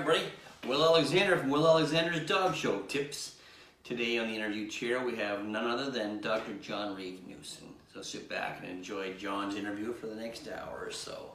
everybody. Will Alexander from Will Alexander's Dog Show Tips. Today on the interview chair we have none other than Dr. John Reeve-Newson. So sit back and enjoy John's interview for the next hour or so.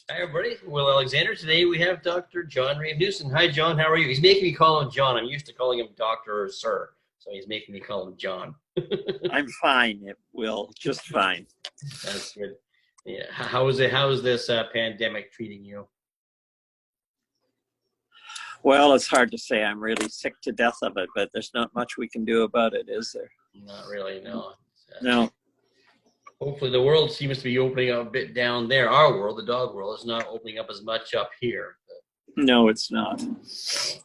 Hi everybody, Will Alexander. Today we have Dr. John Reeve-Newson. Hi John, how are you? He's making me call him John. I'm used to calling him Doctor or Sir, so he's making me call him John. I'm fine, Will, just fine. That's good. Yeah. How is this pandemic treating you? Well, it's hard to say. I'm really sick to death of it, but there's not much we can do about it, is there? Not really, no. No. Hopefully the world seems to be opening up a bit down there. Our world, the dog world, is not opening up as much up here. But, no, it's not. so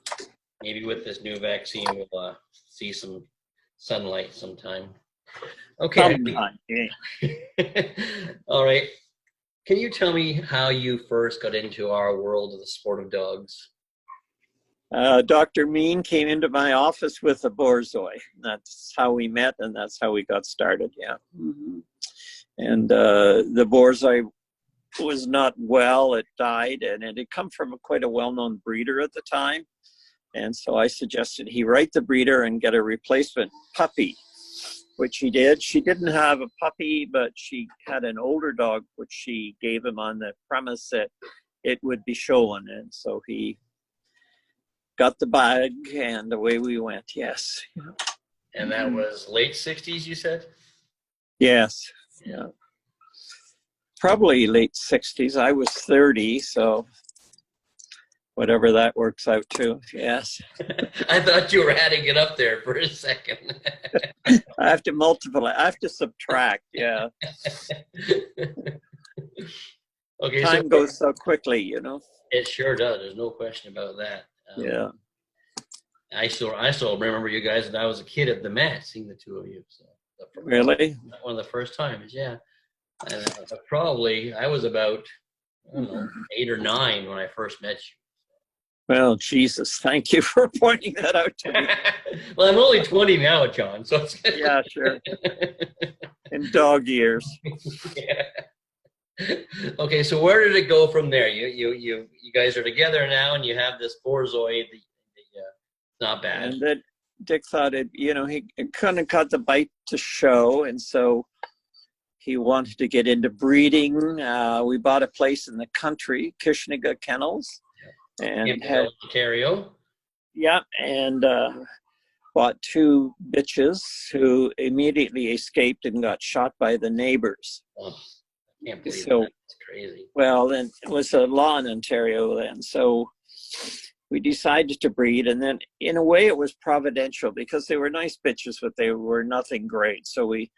maybe with this new vaccine, we'll see some sunlight sometime. Okay. Sometime, yeah. All right. Can you tell me how you first got into our world of the sport of dogs? Dr. Mean came into my office with a Borzoi. That's how we met, and that's how we got started, yeah. Mm-hmm. And the Borzoi was not well. It died, and it had come from quite a well-known breeder at the time. And so I suggested he write the breeder and get a replacement puppy, which he did. She didn't have a puppy, but she had an older dog, which she gave him on the premise that it would be shown. And so he got the bag, and away we went, yes. And that was late 60s, you said? Yes, yeah. Probably late 60s. I was 30, so whatever that works out to, yes. I thought you were adding it up there for a second. I have to multiply. I have to subtract, yeah. Okay, Time goes so quickly, you know. It sure does. There's no question about that. Yeah. I still remember you guys when I was a kid at the mat, seeing the two of you. So really? One of the first times, yeah. And I was about, I don't know, 8 or 9 when I first met you. Well, Jesus, thank you for pointing that out to me. Well, I'm only 20 now, John. So it's yeah, sure. In dog years. Yeah. Okay, so where did it go from there? You guys are together now, and you have this Borzoi. Not bad. And then Dick thought he kind of got the bite to show, and so he wanted to get into breeding. We bought a place in the country, Kishniga Kennels, and had Ontario. Yeah, and bought 2 bitches who immediately escaped and got shot by the neighbors. Oh, I can't believe so, that. That's crazy. Well, then it was a law in Ontario then, so we decided to breed, and then in a way it was providential because they were nice bitches, but they were nothing great. So we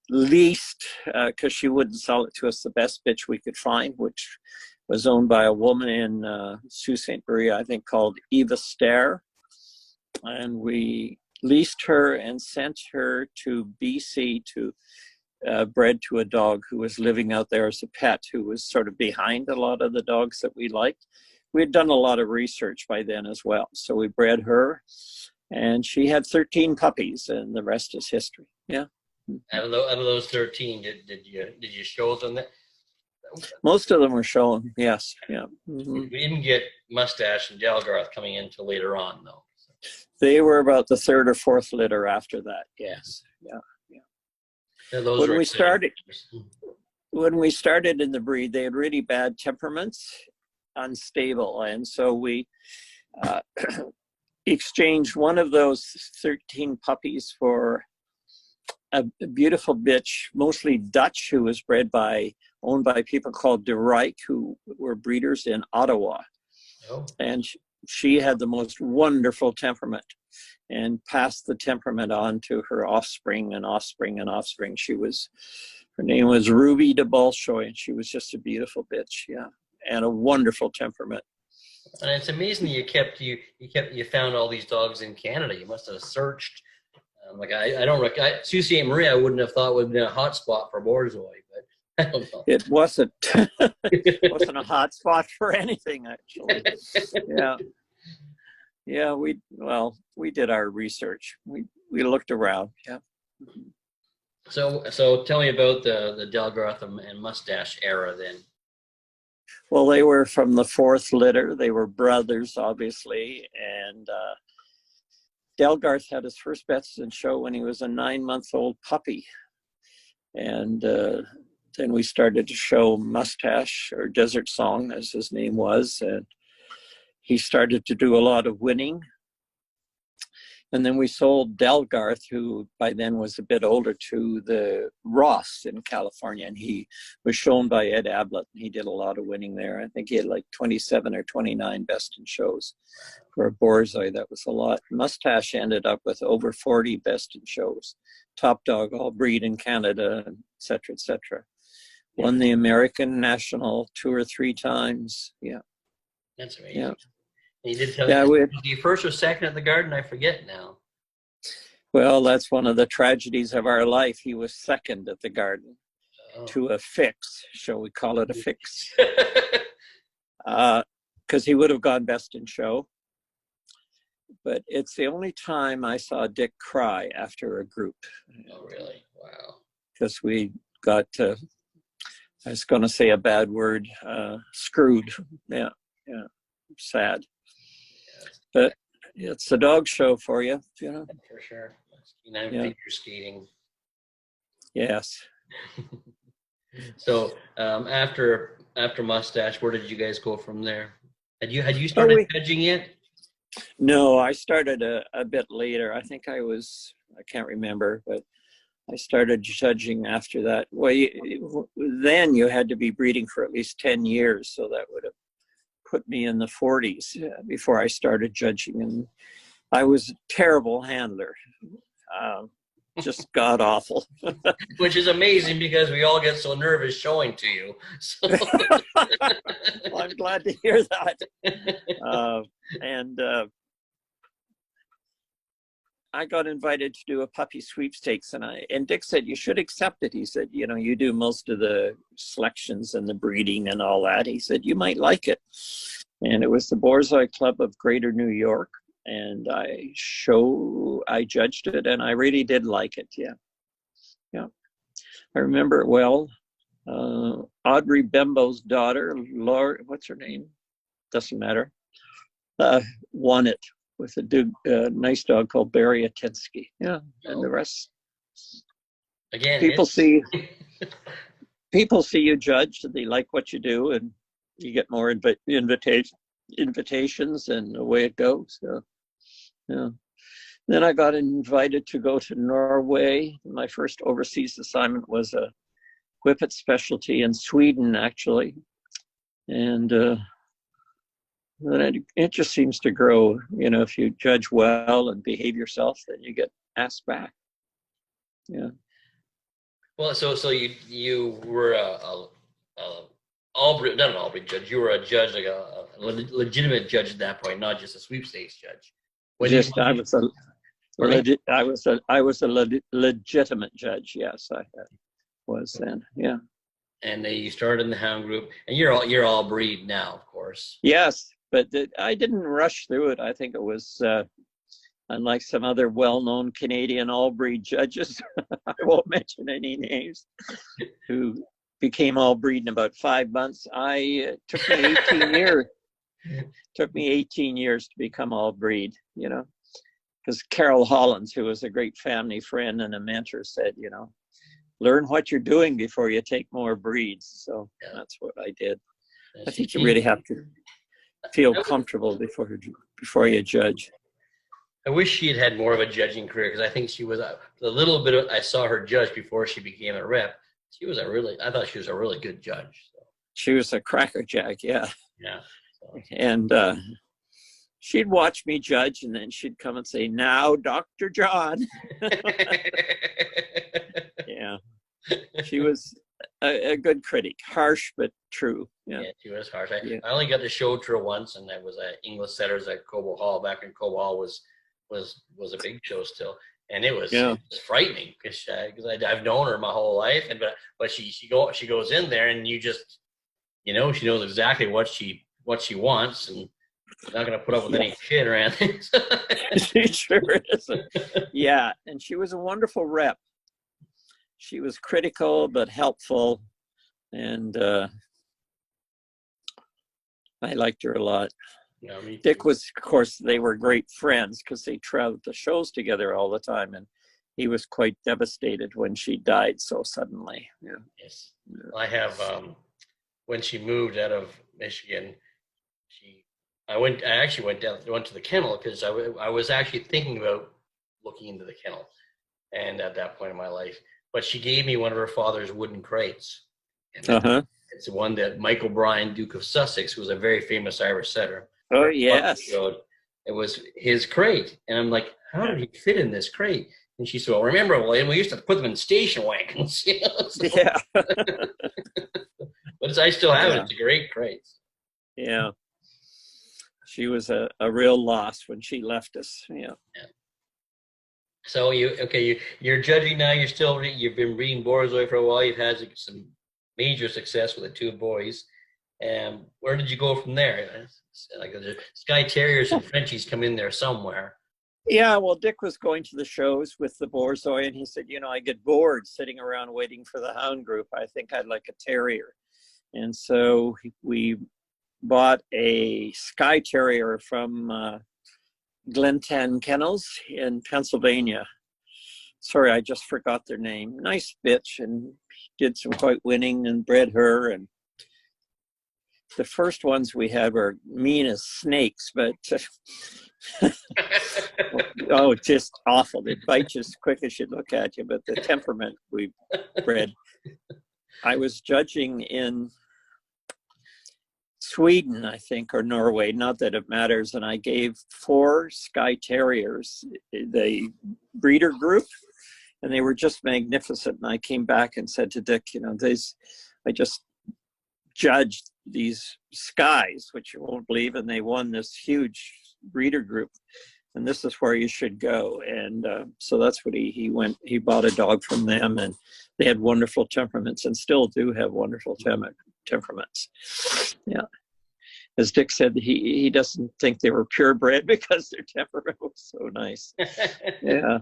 leased, because she wouldn't sell it to us, the best bitch we could find, which was owned by a woman in Sault Ste. Marie, I think, called Eva Stair. And we leased her and sent her to BC to bred to a dog who was living out there as a pet, who was sort of behind a lot of the dogs that we liked. We had done a lot of research by then as well. So we bred her, and she had 13 puppies, and the rest is history. Yeah. Out of those 13, did you show them that? Most of them were shown, yes. Yeah. Mm-hmm. We didn't get Mustache and Delgarth coming in until later on, though. They were about the 3rd or 4th litter after that. Yes. Yeah. Yeah. When we started in the breed, they had really bad temperaments, unstable, and so we exchanged one of those 13 puppies for a beautiful bitch, mostly Dutch, who was owned by people called De Rijk, who were breeders in Ottawa. Oh. And she had the most wonderful temperament, and passed the temperament on to her offspring and offspring and offspring. Her name was Ruby de Bolshoi, and she was just a beautiful bitch, yeah, and a wonderful temperament. And it's amazing that you found all these dogs in Canada. You must have searched. Like I don't Sault Ste. Marie, I wouldn't have thought would have been a hot spot for Borzoi, but I don't know. It wasn't. It wasn't a hot spot for anything, actually. Yeah. Yeah, we did our research. We looked around. Yeah. So tell me about the Delgarth and Mustache era then. Well, they were from the fourth litter. They were brothers, obviously, and Delgarth had his first best in show when he was a 9-month-old puppy, and then we started to show Mustache, or Desert Song, as his name was, and he started to do a lot of winning. And then we sold Delgarth, who by then was a bit older, to the Ross in California. And he was shown by Ed Ablett. He did a lot of winning there. I think he had like 27 or 29 best in shows. For a Borzoi, that was a lot. Mustache ended up with over 40 best in shows. Top dog, all breed in Canada, et cetera, et cetera. Won the American National 2 or 3 times. Yeah. That's amazing. Yeah. And you did tell me, was he first or second at the Garden? I forget now. Well, that's one of the tragedies of our life. He was second at the Garden to a fix. Shall we call it a fix? Because he would have gone best in show. But it's the only time I saw Dick cry after a group. Oh, really? Wow. Because we got, I was going to say a bad word, screwed. Yeah, sad. But it's a dog show for you, you know. For sure. Figure skating. Yes. So after Mustache, where did you guys go from there? Had you started judging yet? No, I started a bit later. I think I can't remember, but I started judging after that. Well, then you had to be breeding for at least 10 years, so that would have put me in the 40s before I started judging. And I was a terrible handler, just god awful. Which is amazing because we all get so nervous showing to you. So. Well, I'm glad to hear that. And I got invited to do a puppy sweepstakes, and Dick said, you should accept it. He said, you know, you do most of the selections and the breeding and all that. He said, you might like it. And it was the Borzoi Club of Greater New York. And I judged it, and I really did like it. Yeah. I remember it well. Audrey Bembo's daughter, Laura, what's her name? Doesn't matter. Won it with a nice dog called Barry Atinsky. Yeah, and the rest. Again, people see you judge, and they like what you do, and you get more invitations, and away it goes. So, yeah. Then I got invited to go to Norway. My first overseas assignment was a Whippet specialty in Sweden, actually. And then it just seems to grow. You know, if you judge well and behave yourself, then you get asked back. Yeah. Well, so you were not an all-breed judge. You were a judge, like a legitimate judge at that point, not just a sweepstakes judge. I was a legitimate judge. Yes, I was then. Yeah. And you started in the hound group, and you're all breed now, of course. Yes, but I didn't rush through it. I think it was unlike some other well-known Canadian all-breed judges. I won't mention any names, who became all-breed in about 5 months. Took me 18 years. Took me 18 years to become all-breed. You know, because Carol Hollins, who was a great family friend and a mentor, said, you know, learn what you're doing before you take more breeds. So that's what I did. I think you really have to feel comfortable before you judge. I wish she had more of a judging career, because I think she was a little bit. I saw her judge before she became a rep. I thought she was a really good judge. So. She was a crackerjack, yeah. Yeah. So. And she'd watch me judge, and then she'd come and say, "Now, Dr. John." Yeah. She was a good critic, harsh but true. Yeah. Yeah, she was harsh. Yeah. I only got to show to her once, and that was at English Setters at Cobo Hall. Back when Cobo Hall was a big show still, and it was frightening because I've known her my whole life, and but she goes in there, and you just she knows exactly what she wants, and not going to put up with any shit or anything. She sure is. Yeah, and she was a wonderful rep. She was critical but helpful, and I liked her a lot. Yeah, me too. Dick was, of course, they were great friends because they traveled the shows together all the time, and he was quite devastated when she died so suddenly. Yeah. Yes, I have. When she moved out of Michigan, I actually went to the kennel because I was actually thinking about looking into the kennel, and at that point in my life, but she gave me one of her father's wooden crates. And it's one that Michael Bryan, Duke of Sussex, who was a very famous Irish setter. Oh, yes. It was his crate. And I'm like, how did he fit in this crate? And she said, well, remember, William, we used to put them in station wagons. So. Yeah. But I still have it. It's a great crate. Yeah. She was a real loss when she left us. Yeah. So you're judging now. You've been breeding Borzoi for a while. You've had some major success with the two boys. And where did you go from there? Like the Skye Terriers and Frenchies come in there somewhere. Yeah, well, Dick was going to the shows with the Borzoi, and he said, I get bored sitting around waiting for the hound group. I think I'd like a Terrier. And so we bought a Skye Terrier from Glentan Kennels in Pennsylvania. Sorry, I just forgot their name. Nice bitch, and did some quite winning and bred her. And the first ones we had were mean as snakes, but just awful. They'd bite you as quick as you'd look at you, but the temperament we bred. I was judging in Sweden, I think, or Norway, not that it matters, and I gave 4 Skye Terriers, the breeder group, and they were just magnificent. And I came back and said to Dick, I just judged these Skies, which you won't believe, and they won this huge breeder group, and this is where you should go. And so that's what he went. He bought a dog from them, and they had wonderful temperaments, and still do have wonderful temperaments. Yeah. As Dick said, he doesn't think they were purebred because their temperament was so nice. Yeah.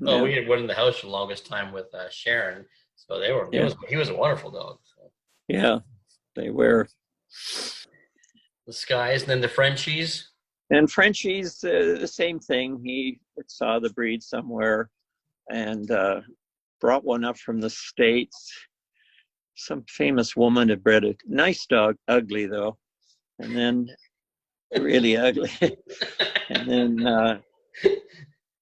Oh, we had one in the house for the longest time with Sharon, so they were. He was a wonderful dog. So. Yeah, they were. The Skies, and then the Frenchies. And Frenchies, the same thing. He saw the breed somewhere and brought one up from the States. Some famous woman had bred a nice dog, ugly though, and then really ugly. And then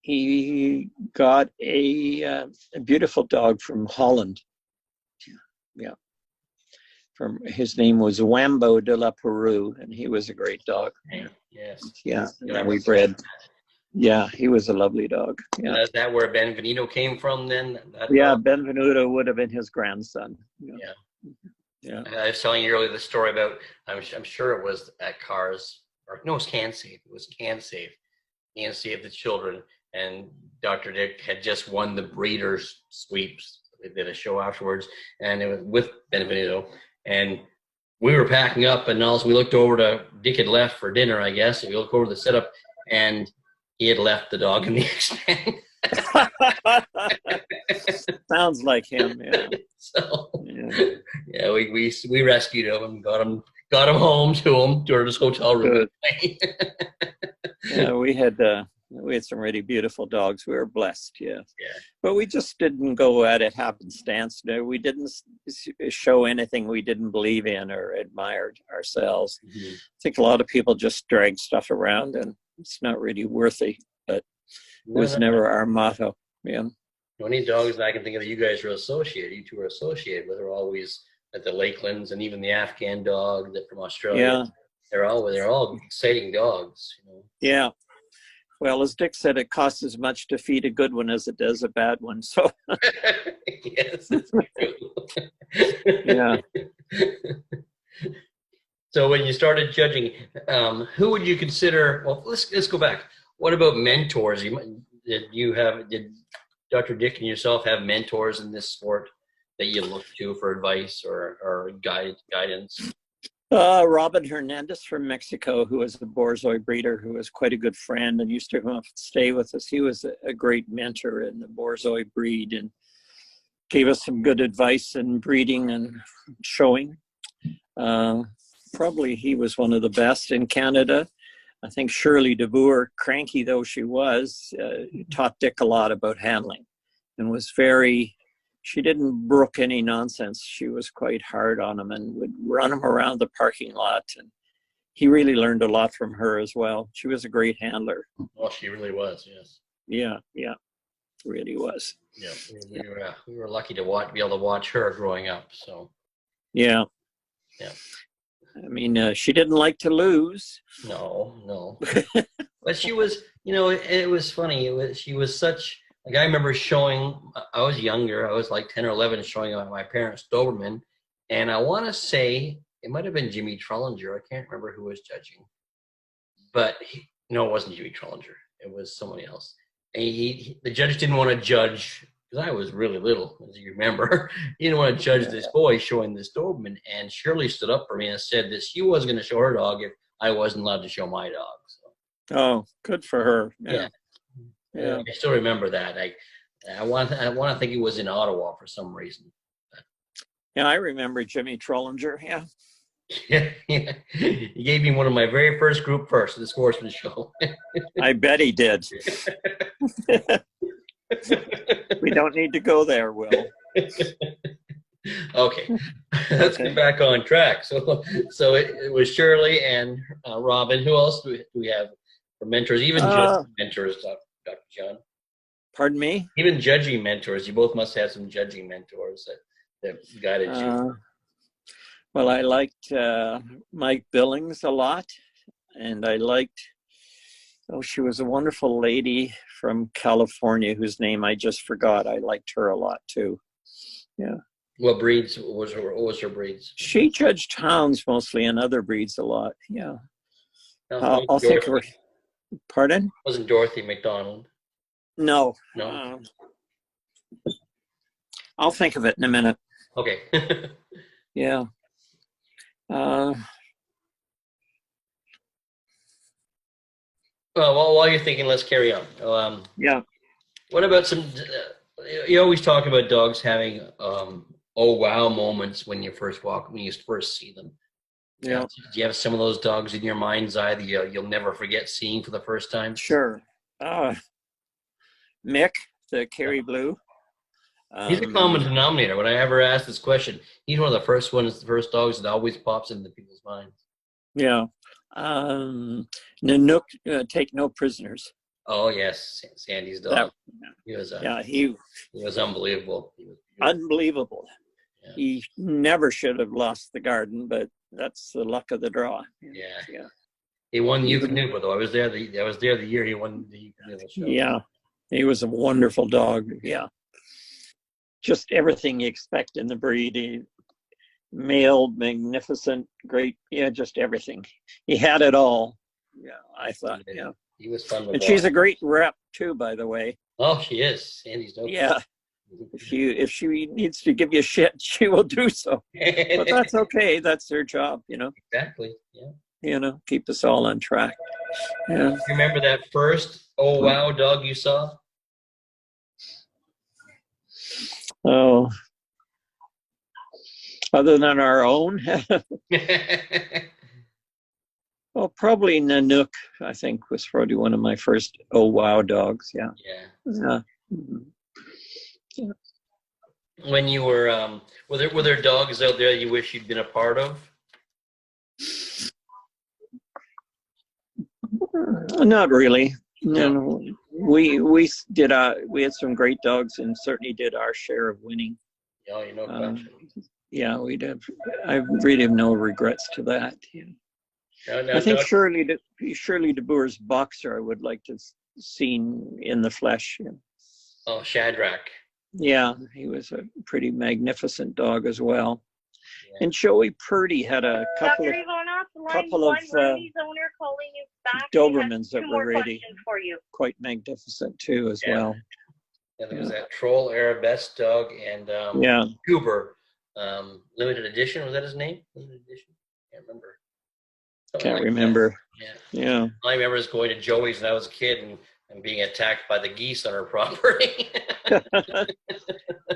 he got a beautiful dog from Holland. Yeah. His name was Wambo de la Peru, and he was a great dog. Yes. Yeah. And we bred. Yeah, he was a lovely dog. Yeah. Is that where Benvenuto came from then? Benvenuto would have been his grandson. Yeah. I was telling you earlier the story about, I'm sure it was at Cars, or no, it was CanSave. It was CanSave the children, and Dr. Dick had just won the breeders sweeps. They did a show afterwards, and it was with Benvenuto. And we were packing up, and also we looked over to Dick had left for dinner, I guess. And we looked over to the setup, and he had left the dog in the extent. Sounds like him. Yeah. So we rescued him and got him home to his hotel room. Yeah, we had some really beautiful dogs. We were blessed. Yeah. But we just didn't go at it happenstance. No, we didn't show anything we didn't believe in or admired ourselves. Mm-hmm. I think a lot of people just drag stuff around, and it's not really worthy. But it was never our motto. Yeah. The only dogs that I can think of that you guys are associated, you two are associated with, are always at the Lakelands, and even the Afghan dog that from Australia. Yeah. They're all exciting dogs. Yeah. Well, as Dick said, it costs as much to feed a good one as it does a bad one. So. Yes, that's true. Yeah. So when you started judging, who would you consider? Well, let's go back. What about mentors? Did Dr. Dick and yourself have mentors in this sport that you look to for advice or guidance? Robin Hernandez from Mexico, who was a Borzoi breeder, who was quite a good friend and used to come up and stay with us. He was a great mentor in the Borzoi breed and gave us some good advice in breeding and showing. Probably he was one of the best in Canada. I think Shirley DeBoer, cranky though she was, taught Dick a lot about handling and was she didn't brook any nonsense. She was quite hard on him and would run him around the parking lot. And he really learned a lot from her as well. She was a great handler. Oh, she really was, yes. Yeah, really was. Yeah, we were lucky to be able to watch her growing up. So. Yeah. I mean, she didn't like to lose. No. But she was, it was funny. She was such, like I remember I was younger, I was like 10 or 11, showing my parents Doberman. And I want to say, it might have been Jimmy Trollinger. I can't remember who was judging. But no, it wasn't Jimmy Trollinger. It was somebody else. And the judge didn't want to judge, because I was really little, as you remember. He didn't want to judge this boy showing this Doberman. And Shirley stood up for me and said that she wasn't going to show her dog if I wasn't allowed to show my dog. So. Oh, good for her. Yeah. I still remember that. I want to think it was in Ottawa for some reason. Yeah, I remember Jimmy Trollinger. Yeah. Yeah. He gave me one of my very first group first at the sportsman show. I bet he did. We don't need to go there, Will. Okay, let's get back on track. So it was Shirley and Robin. Who else do we have for mentors? Even judging mentors, Dr. John. Pardon me? Even judging mentors. You both must have some judging mentors that guided you. Well, I liked Mike Billings a lot, and I liked. She was a wonderful lady from California whose name I just forgot. I liked her a lot too. Yeah. What breeds what was her breeds? She judged hounds mostly and other breeds a lot. Yeah. I'll think of her. Pardon? Wasn't Dorothy McDonald? No. No. I'll think of it in a minute. Okay. Yeah. Well, while you're thinking, let's carry on. Yeah. What about some? You always talk about dogs having oh wow moments when you first see them. Yeah. Do you have some of those dogs in your mind's eye that you'll never forget seeing for the first time? Sure. Mick, the Kerry Blue. He's a common denominator. When I ever ask this question, he's one of the first dogs that always pops into people's minds. Yeah. Nanook, Take No Prisoners. Oh yes, Sandy's dog. He was unbelievable. He was unbelievable. Yeah. He never should have lost the garden, but that's the luck of the draw. Yeah. He won Eukanuba though. I was there the year he won the Eukanuba show. Yeah. He was a wonderful dog. Yeah. Just everything you expect in the breed. Male, magnificent, great. Yeah, just everything. He had it all. Yeah, I thought. Yeah. He was fun. And she's a great rep too, by the way. Oh, she is. Sandy's dope. Yeah. If she needs to give you shit, she will do so. But that's okay. That's their job, Exactly. Yeah. Keep us all on track. Yeah. You remember that first wow dog you saw? Oh. Other than our own? Well, probably Nanook, I think, was probably one of my first wow dogs. Yeah. Yeah. Yeah. When you were, were there dogs out there you wish you'd been a part of? Not really. No. We had some great dogs and certainly did our share of winning. Oh, yeah, we did. I really have no regrets to that. Yeah. I think Shirley DeBoer's boxer I would like to have seen in the flesh. Yeah. Oh, Shadrach. Yeah, he was a pretty magnificent dog as well. Yeah. And Joey Purdy had a couple of... Doctor, you going out couple of Randy's owner calling you back. Dobermans that Two were more really questions for you. quite magnificent too, as well. Yeah, there was that Troll Arabesque dog and Yeah. Cooper, limited edition. Was that his name? Limited edition? Can't remember. Something Can't like remember. that. Yeah. Yeah. All I remember is going to Joey's when I was a kid and being attacked by the geese on her property.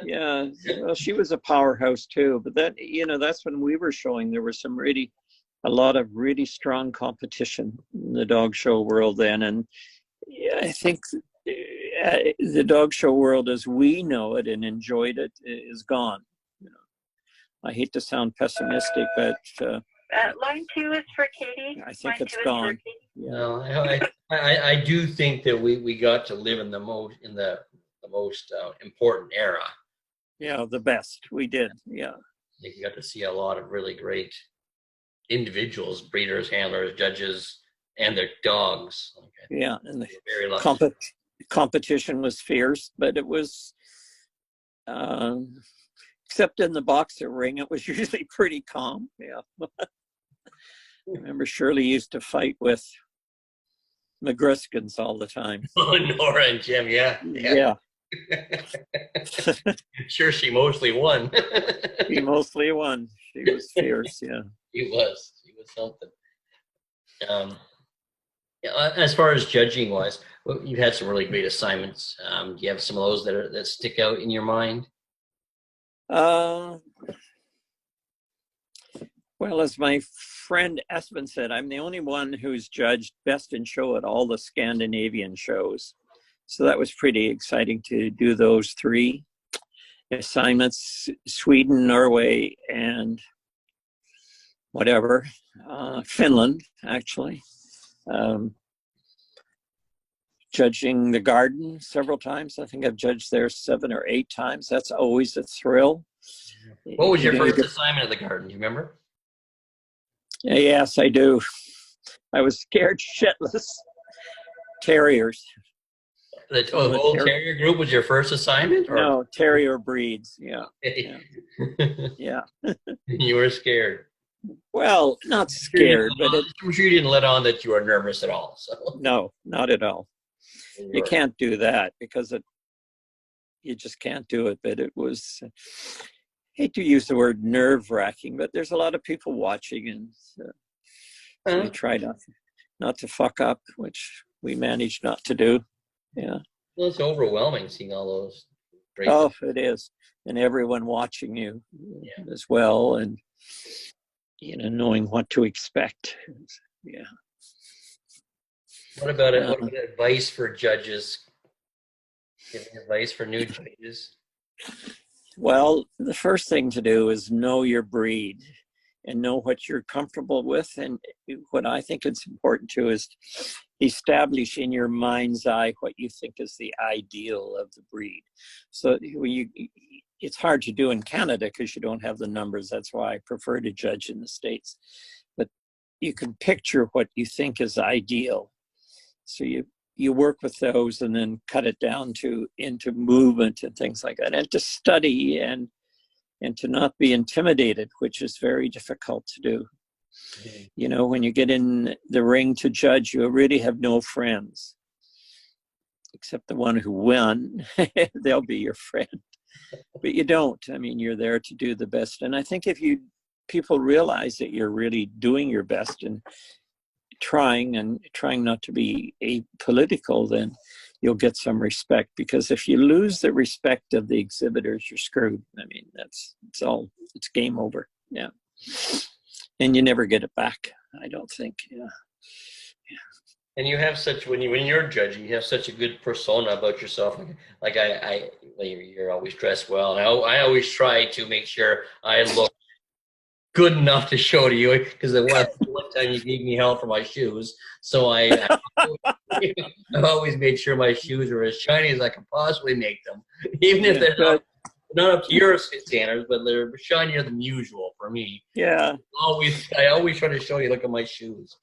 Yeah. Well, she was a powerhouse too. But that, that's when we were showing. There was a lot of really strong competition in the dog show world then. And yeah, I think the dog show world as we know it and enjoyed it is gone. I hate to sound pessimistic, but Line 2 is for Katie. I think Line it's 2 is gone. for Katie. Yeah. No, I do think that we got to live in the most important era. Yeah, the best we did. Yeah. I think you got to see a lot of really great individuals, breeders, handlers, judges, and their dogs. Yeah, and the very lucky. competition was fierce, but it was, except in the boxer ring, it was usually pretty calm. Yeah. I remember Shirley used to fight with McGriskins all the time. Oh, Nora and Jim, yeah. I'm sure she mostly won. She mostly won. She was fierce, yeah. She was something. As far as judging wise, you've had some really great assignments. Do you have some of those that stick out in your mind? Well, as my friend Espen said, I'm the only one who's judged best in show at all the Scandinavian shows. So that was pretty exciting to do those 3 assignments, Sweden, Norway, and Finland, actually. Judging the garden several times. I think I've judged there 7 or 8 times. That's always a thrill. What was your first assignment at the garden? Do you remember? Yes, I do. I was scared shitless. Terriers. The old Terrier group was your first assignment? Or? No, Terrier breeds. Yeah. Yeah. You were scared. Well, not scared, but I'm sure you didn't let on that you were nervous at all. So no, not at all. You can't do that because you just can't do it. But it was, I hate to use the word nerve-wracking, but there's a lot of people watching, and so we try not to fuck up, which we managed not to do. Yeah. Well, it's overwhelming seeing all those great. Oh, it is, and everyone watching you as well, and knowing what to expect. Yeah. What about advice for judges? Giving advice for new judges? Well, the first thing to do is know your breed and know what you're comfortable with. And what I think is important too is establish in your mind's eye what you think is the ideal of the breed. So it's hard to do in Canada because you don't have the numbers. That's why I prefer to judge in the States. But you can picture what you think is ideal. So you work with those and then cut it down into movement and things like that, and to study and to not be intimidated, which is very difficult to do. Mm-hmm. When you get in the ring to judge, you really have no friends except the one who won. They'll be your friend, but you don't. I mean, you're there to do the best. And I think if people realize that you're really doing your best and trying not to be apolitical, then you'll get some respect, because if you lose the respect of the exhibitors, you're screwed. I mean, it's game over. Yeah. And you never get it back, I don't think. Yeah. And you have when you're judging, you have such a good persona about yourself. Like you're always dressed well, and I always try to make sure I look good enough to show to you, because the one time you gave me hell for my shoes, so I always made sure my shoes are as shiny as I can possibly make them, even if they're not up to your standards, but they're shinier than usual for me. Yeah. I always try to show you. Look at my shoes.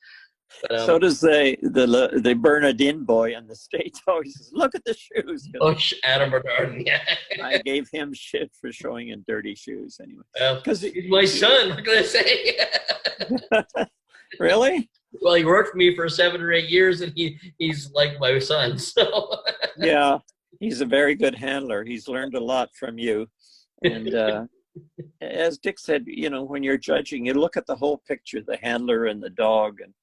But, so does the Bernardin boy in the States always says, look at the shoes. Oh, Adam Bernard, yeah. I gave him shit for showing in dirty shoes anyway. Because he's my son, what can I say? Really? Well, he worked for me for 7 or 8 years, and he's like my son. So Yeah, he's a very good handler. He's learned a lot from you. And as Dick said, you know, when you're judging, you look at the whole picture, the handler and the dog and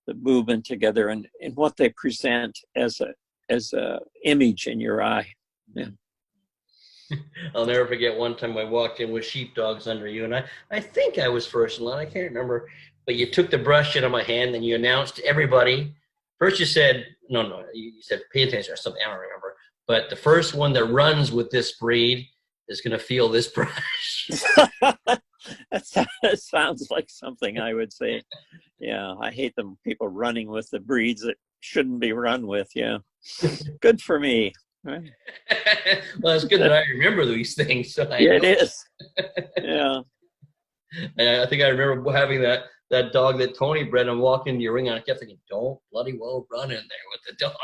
the movement together and what they present as a image in your eye. Yeah. I'll never forget one time I walked in with sheepdogs under you, and I think I was first in line. I can't remember, but you took the brush out of my hand and you announced to everybody. First you said, no, you said pay attention or something, I don't remember. But the first one that runs with this breed is going to feel this brush. That sounds like something I would say. Yeah, I hate them people running with the breeds that shouldn't be run with. Yeah, good for me. Right? Well, it's good that I remember these things. So Yeah, it is. Yeah. And I think I remember having that dog that Tony bred and walked into your ring, and I kept thinking, don't bloody well run in there with the dog.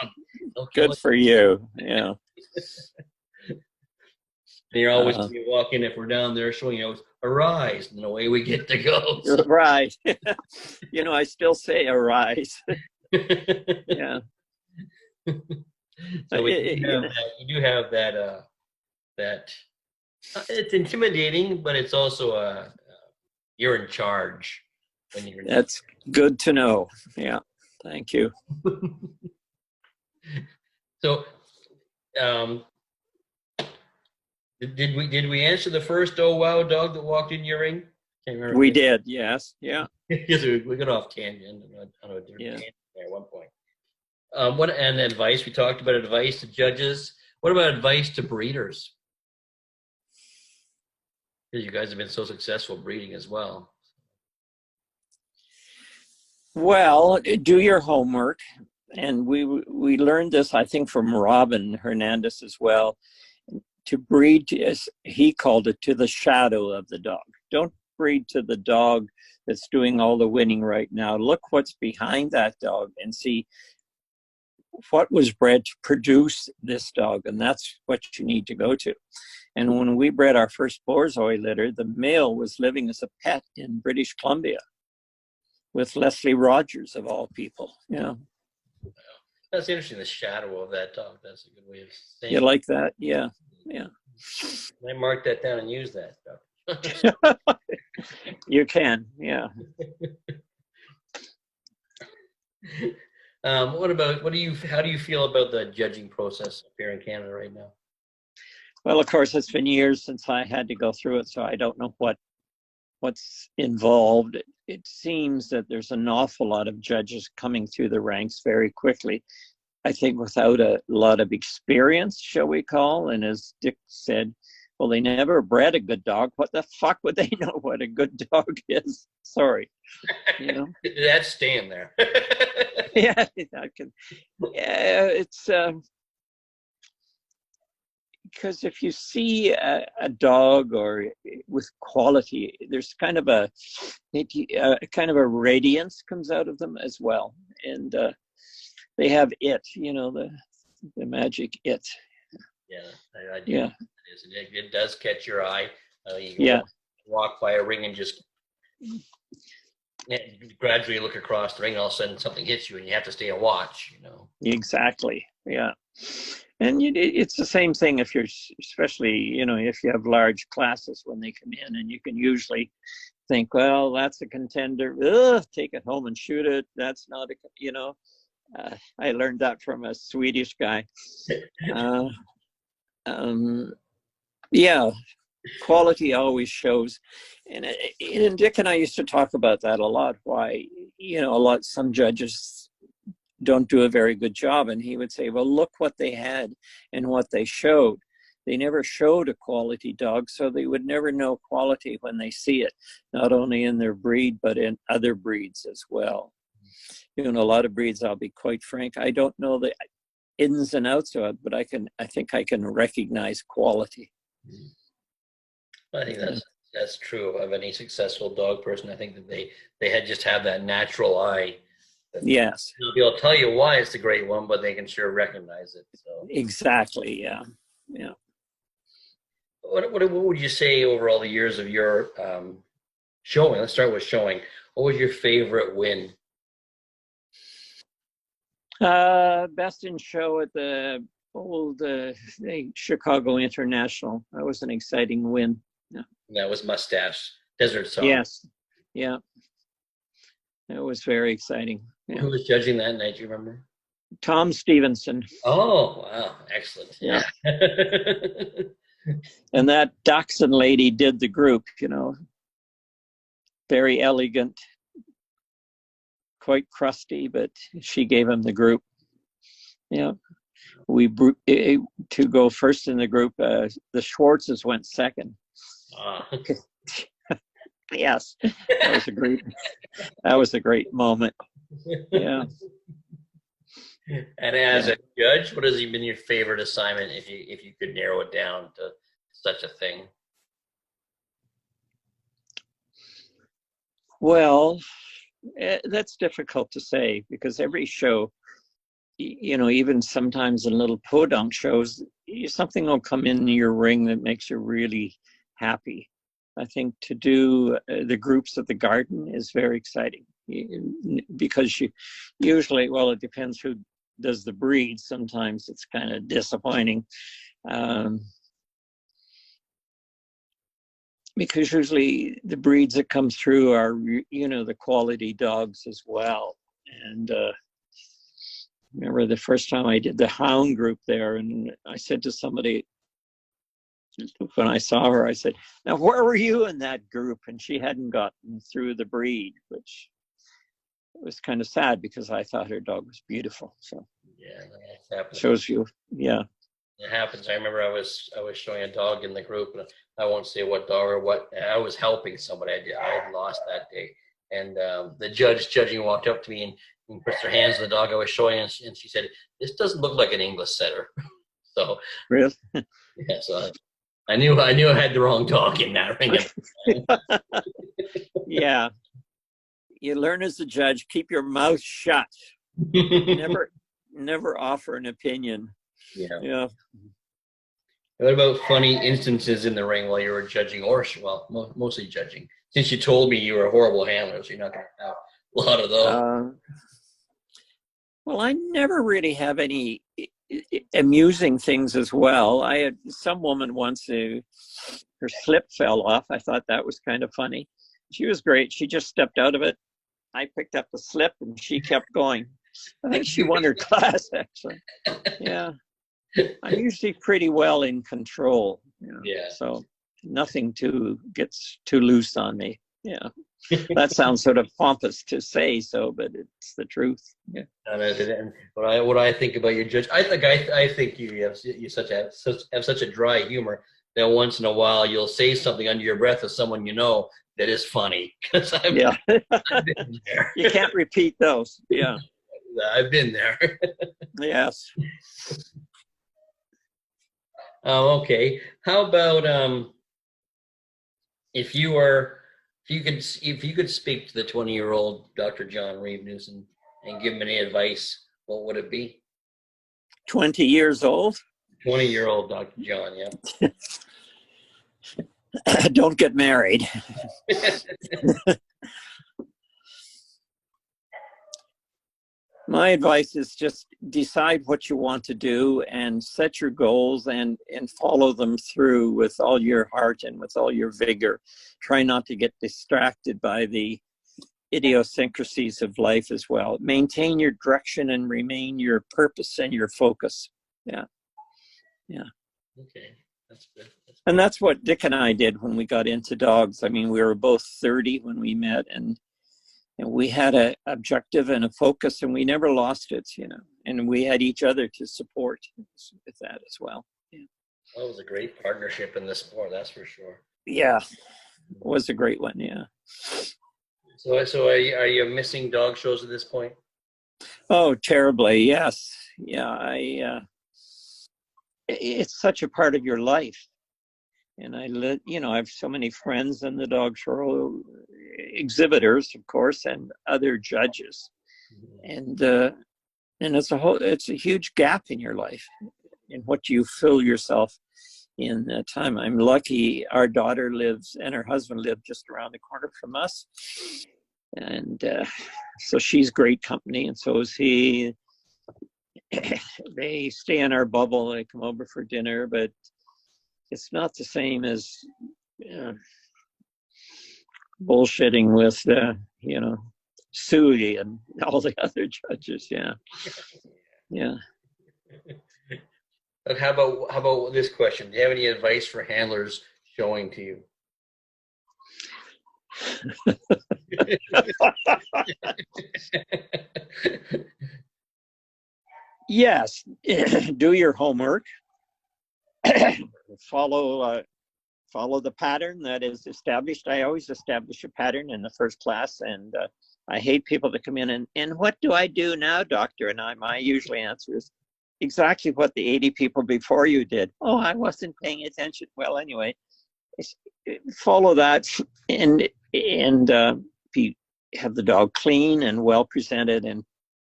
Good for you. Yeah. And you're always walking, if we're down there showing you, arise, and away we get to go. So. Right. You know, I still say arise. Yeah. So you do have that, it's intimidating, but it's also you're in charge. When you're That's good to know. Yeah. Thank you. So, did we answer the first oh wow dog that walked in your ring? Can't remember. We did. Yes. Yeah. Yes, we got off tangent on a different tangent there at one point. What and advice? We talked about advice to judges. What about advice to breeders? Because you guys have been so successful breeding as well. Well, do your homework, and we learned this, I think, from Robin Hernandez as well. To breed, as he called it, to the shadow of the dog. Don't breed to the dog that's doing all the winning right now. Look what's behind that dog and see what was bred to produce this dog, and that's what you need to go to. And when we bred our first Borzoi litter, the male was living as a pet in British Columbia with Leslie Rogers, of all people. Yeah. That's interesting, the shadow of that dog. That's a good way of saying You like that? Yeah. Yeah. I marked that down and used that stuff. You can, yeah. How do you feel about the judging process up here in Canada right now? Well, of course, it's been years since I had to go through it, so I don't know what's involved. It seems that there's an awful lot of judges coming through the ranks very quickly. I think without a lot of experience, shall we call, and as Dick said, well, they never bred a good dog. What the fuck would they know what a good dog is? Sorry. You know? That's staying there. Yeah, it's because if you see a dog or with quality, there's kind of a radiance comes out of them as well, and they have it, you know, the magic it. Yeah, I do. It does catch your eye. You yeah. Walk by a ring and just gradually look across the ring, and all of a sudden something hits you, and you have to stay and watch. You know. Exactly. Yeah. And it's the same thing if you're, especially, you know, if you have large classes when they come in, and you can usually think, well, that's a contender. Ugh, take it home and shoot it. That's not a, you know. I learned that from a Swedish guy. Yeah, quality always shows. And Dick and I used to talk about that a lot, why, you know, some judges don't do a very good job. And he would say, well, look what they had and what they showed. They never showed a quality dog, so they would never know quality when they see it, not only in their breed, but in other breeds as well. You know, a lot of breeds, I'll be quite frank, I don't know the ins and outs of it, but I think I can recognize quality. I think that's true of any successful dog person. I think that they just have that natural eye. Yes. They'll tell you why it's a great one, but they can sure recognize it. So. Exactly. Yeah. Yeah. What would you say over all the years of your showing? Let's start with showing. What was your favorite win? Best in show at the old Chicago International. That was an exciting win. Yeah. That was Mustache, Desert Song. Yes. Yeah. It was very exciting. Yeah. Who was judging that night? Do you remember? Tom Stevenson. Oh, wow. Excellent. Yeah. And that Dachshund lady did the group, very elegant, quite crusty, but she gave him the group. Yeah. To go first in the group, the Schwartzes went second. Yes. That was a great moment. Yeah. And as a judge, what has been your favorite assignment if you could narrow it down to such a thing? Well, that's difficult to say because every show, even sometimes in little podunk shows, something will come in your ring that makes you really happy. I think to do the groups of the garden is very exciting because you usually, well, it depends who does the breed. Sometimes it's kind of disappointing because usually the breeds that come through are, the quality dogs as well. And remember the first time I did the hound group there, and I said to somebody, when I saw her, I said, "Now, where were you in that group?" And she hadn't gotten through the breed, which was kind of sad because I thought her dog was beautiful. So yeah, that happens. Shows you, yeah. It happens. I remember I was showing a dog in the group, and I won't say what dog or what. I was helping somebody. I had lost that day, and the judging walked up to me and put her hands on the dog I was showing, and she said, "This doesn't look like an English setter." So really, yeah. So I knew I had the wrong dog in that ring. Yeah. You learn as a judge, keep your mouth shut. Never offer an opinion. Yeah. Yeah. What about funny instances in the ring while you were judging, or mostly judging? Since you told me you were a horrible handler, so you're not going to have a lot of those. Well, I never really have any amusing things as well. I had some woman once who her slip fell off. I thought that was kind of funny. She was great. She just stepped out of it. I picked up the slip and she kept going. I think she won her class, actually. Yeah. I'm usually pretty well in control. Yeah. So nothing gets too loose on me. Yeah. That sounds sort of pompous to say so, but it's the truth. Yeah. And what I think about your judge, I think you have such a dry humor that once in a while you'll say something under your breath to someone that is funny. Because I've been there. You can't repeat those. Yeah. I've been there. Yes. Okay. How about if you could speak to the 20-year-old Dr. John Reeve-Newson and give him any advice, what would it be? 20 years old? 20-year-old Dr. John, yeah. Don't get married. My advice is just decide what you want to do and set your goals and follow them through with all your heart and with all your vigor. Try not to get distracted by the idiosyncrasies of life as well. Maintain your direction and remain your purpose and your focus. Yeah. Yeah. Okay. That's good. And that's what Dick and I did when we got into dogs. I mean, we were both 30 when we met, and we had an objective and a focus, and we never lost it, and we had each other to support with that as well. Yeah. That was a great partnership in the sport, that's for sure. Yeah, it was a great one, yeah. So are you missing dog shows at this point? Oh, terribly, yes. Yeah, it's such a part of your life. And I have so many friends in the dog show, exhibitors, of course, and other judges. And it's a huge gap in your life in what you fill yourself in that time. I'm lucky our daughter lives and her husband live just around the corner from us. And so she's great company, and so is he. They stay in our bubble. They come over for dinner, but it's not the same as bullshitting with, Sui and all the other judges. Yeah. Yeah. But how about this question? Do you have any advice for handlers showing to you? Yes. Do your homework. Follow the pattern that is established. I always establish a pattern in the first class, and I hate people that come in and what do I do now, doctor? And my usually answer is exactly what the 80 people before you did. Oh, I wasn't paying attention. Well, anyway, follow that and have the dog clean and well presented and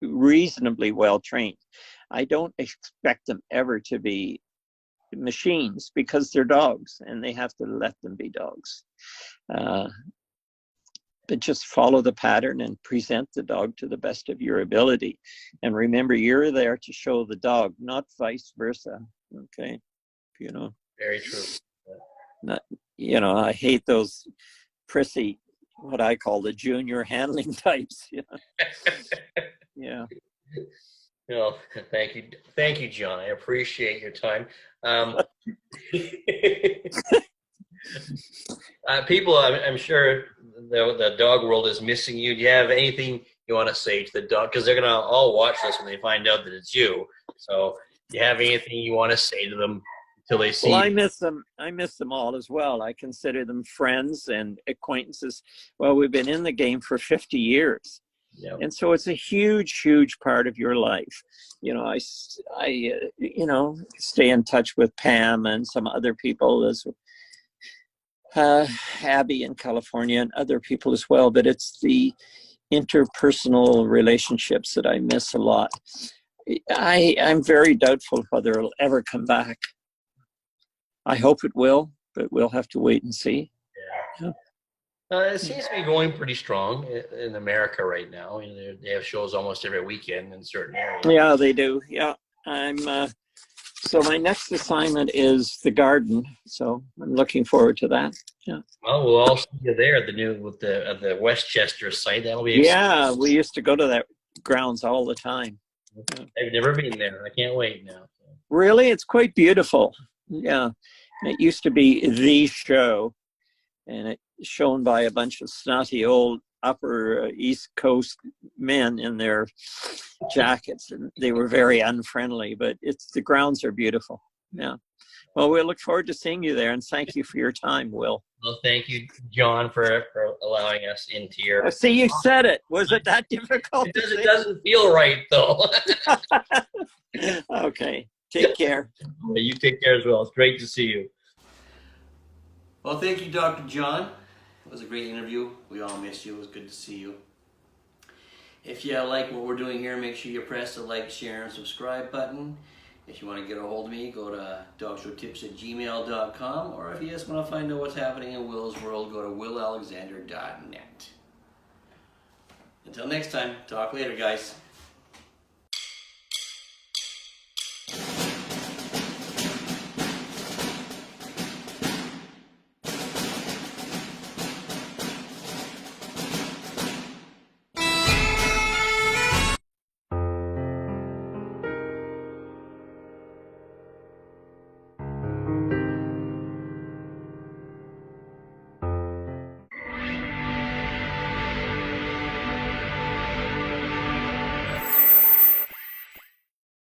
reasonably well trained. I don't expect them ever to be machines because they're dogs and they have to let them be dogs. But just follow the pattern and present the dog to the best of your ability. And remember, you're there to show the dog, not vice versa. Okay. Very true. Not, I hate those prissy, what I call the junior handling types. Yeah. Well, thank you, John. I appreciate your time. People, I'm sure the dog world is missing you. Do you have anything you want to say to the dog? Because they're gonna all watch this when they find out that it's you. So, do you have anything you want to say to them until they see? Well, you? I miss them all as well. I consider them friends and acquaintances. Well, we've been in the game for 50 years. Yeah. And so it's a huge, huge part of your life. I stay in touch with Pam and some other people, as Abby in California and other people as well. But it's the interpersonal relationships that I miss a lot. I'm very doubtful whether it'll ever come back. I hope it will, but we'll have to wait and see. Yeah. It seems to be going pretty strong in America right now. They have shows almost every weekend in certain areas. Yeah, they do. Yeah, so my next assignment is the garden. So I'm looking forward to that. Yeah. Well, we'll all see you there at the Westchester site. That'll be exciting. Yeah, we used to go to that grounds all the time. Yeah. I've never been there. I can't wait now. Really, it's quite beautiful. Yeah, it used to be the show, and it's shown by a bunch of snotty old upper East Coast men in their jackets, and they were very unfriendly, but the grounds are beautiful. Yeah. Well, we look forward to seeing you there, and thank you for your time, Will. Well, thank you, John, for allowing us into your... See, you said it. Was it that difficult? It doesn't feel right, though. Okay. Take care. You take care as well. It's great to see you. Well, thank you, Dr. John. It was a great interview. We all missed you. It was good to see you. If you like what we're doing here, make sure you press the like, share, and subscribe button. If you want to get a hold of me, go to dogshowtips@gmail.com, or if you just want to find out what's happening in Will's world, go to willalexander.net. Until next time, talk later, guys.